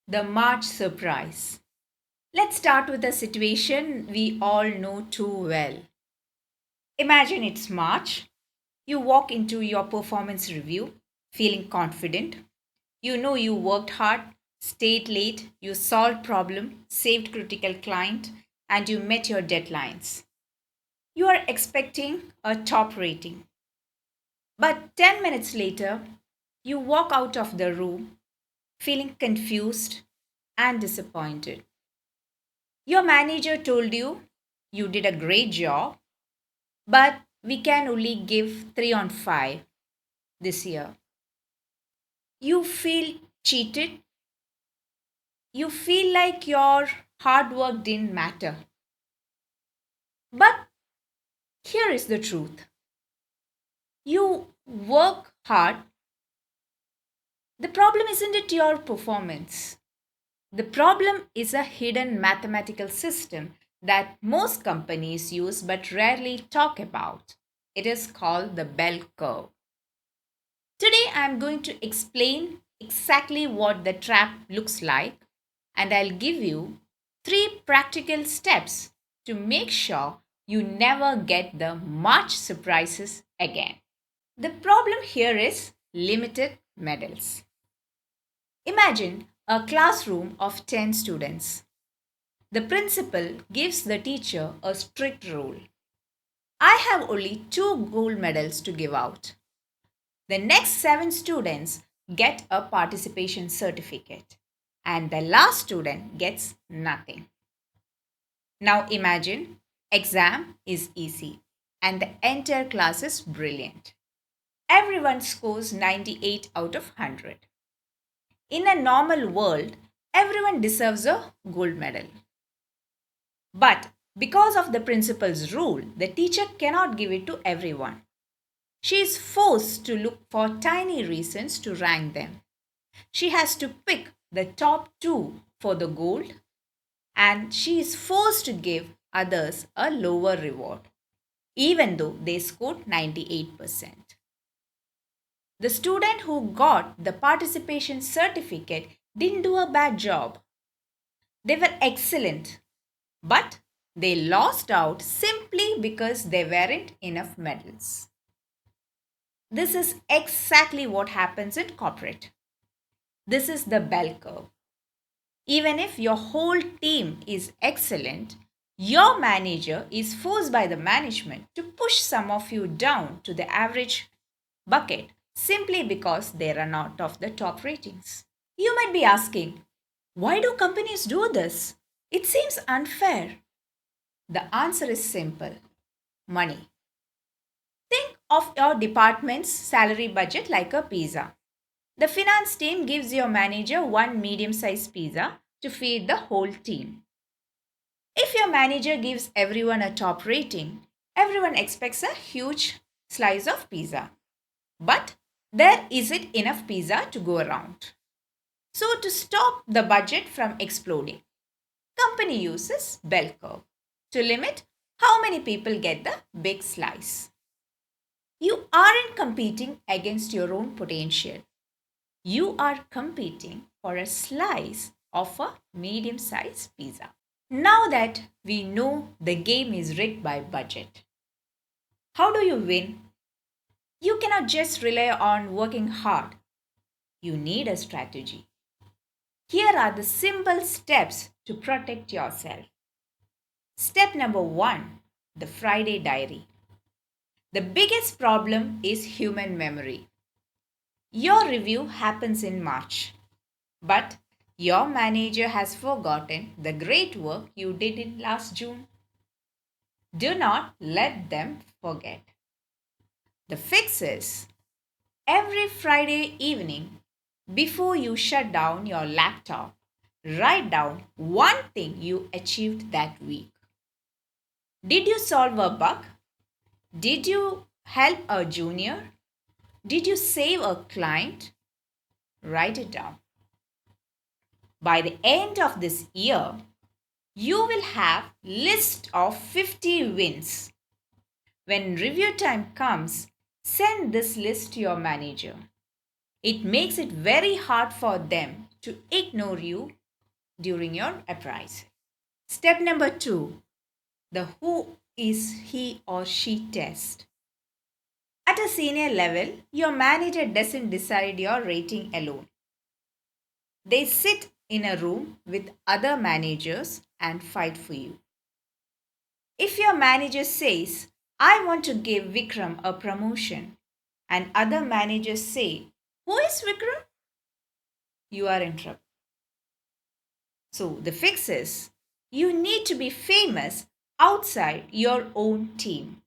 The March surprise. Let's start with a situation we all know too well. Imagine it's March. You walk into your performance review feeling confident. You know you worked hard, stayed late, you solved problem, saved critical client, and you met your deadlines. You are expecting a top rating. But 10 minutes later, you walk out of the room feeling confused and disappointed. Your manager told you you did a great job, but we can only give 3 on 5 this year. You feel cheated. You feel like your hard work didn't matter. But here is the truth: you work hard. The problem isn't it your performance. The problem is a hidden mathematical system that most companies use but rarely talk about. It is called the bell curve. Today, I'm going to explain exactly what the trap looks like, and I'll give you three practical steps to make sure you never get the March surprises again. The problem here is limited medals. Imagine a classroom of 10 students. The principal gives the teacher a strict rule. I have only 2 gold medals to give out. The next 7 students get a participation certificate, and the last student gets nothing. Now imagine exam is easy and the entire class is brilliant. Everyone scores 98 out of 100. In a normal world, everyone deserves a gold medal. But because of the principal's rule, the teacher cannot give it to everyone. She is forced to look for tiny reasons to rank them. She has to pick the top 2 for the gold, and she is forced to give others a lower reward, even though they scored 98%. The student who got the participation certificate didn't do a bad job. They were excellent, but they lost out simply because there weren't enough medals. This is exactly what happens in corporate. This is the bell curve. Even if your whole team is excellent, your manager is forced by the management to push some of you down to the average bucket simply because they run out of the top ratings. You might be asking, why do companies do this? It seems unfair. The answer is simple: money. Think of your department's salary budget like a pizza. The finance team gives your manager one medium sized pizza to feed the whole team. If your manager gives everyone a top rating, everyone expects a huge slice of pizza. But there isn't enough pizza to go around. So to stop the budget from exploding, company uses bell curve to limit how many people get the big slice. You aren't competing against your own potential. You are competing for a slice of a medium sized pizza. Now that we know the game is rigged by budget, how do you win? You cannot just rely on working hard. You need a strategy. Here are the simple steps to protect yourself. Step number 1: the Friday diary. The biggest problem is human memory. Your review happens in March, but your manager has forgotten the great work you did in last June. Do not let them forget. The fix is every Friday evening, before you shut down your laptop, write down one thing you achieved that week. Did you solve a bug? Did you help a junior? Did you save a client? Write it down. By the end of this year, you will have list of 50 wins. When review time comes, send this list to your manager. It makes it very hard for them to ignore you during your appraisal. Step number 2, the who is he or she test. At a senior level, your manager doesn't decide your rating alone. They sit in a room with other managers and fight for you. If your manager says, I want to give Vikram a promotion, and other managers say, who is Vikram? You are in trouble. So the fix is you need to be famous outside your own team.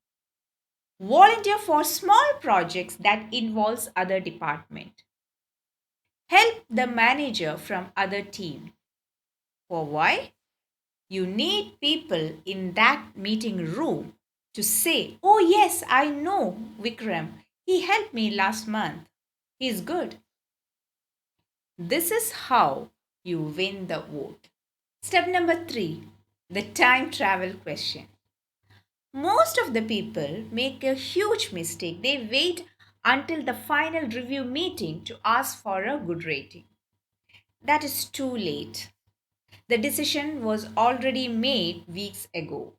Volunteer for small projects that involves other department. Help the manager from other team. For why? You need people in that meeting room to say, oh yes, I know Vikram. He helped me last month. He's good. This is how you win the vote. Step number 3, the time travel question. Most of the people make a huge mistake. They wait until the final review meeting to ask for a good rating. That is too late. The decision was already made weeks ago.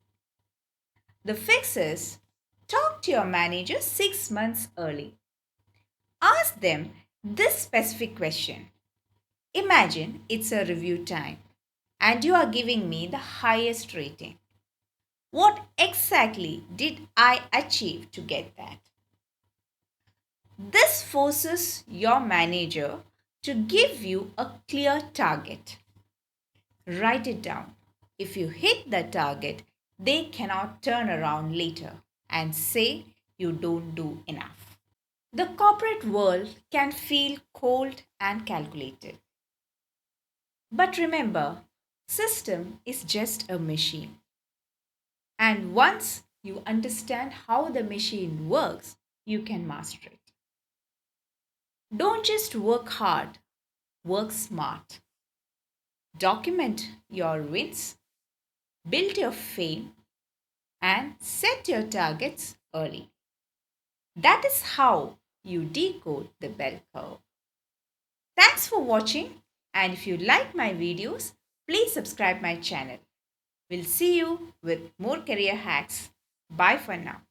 The fix is talk to your manager 6 months early. Ask them this specific question. Imagine it's a review time and you are giving me the highest rating. What exactly did I achieve to get that? This forces your manager to give you a clear target. Write it down. If you hit the target, they cannot turn around later and say you don't do enough. The corporate world can feel cold and calculated. But remember, system is just a machine. And once you understand how the machine works, you can master it. Don't just work hard, work smart. Document your wins, build your fame, and set your targets early. That is how you decode the bell curve. Thanks for watching, and if you like my videos, please subscribe my channel. We'll see you with more career hacks. Bye for now.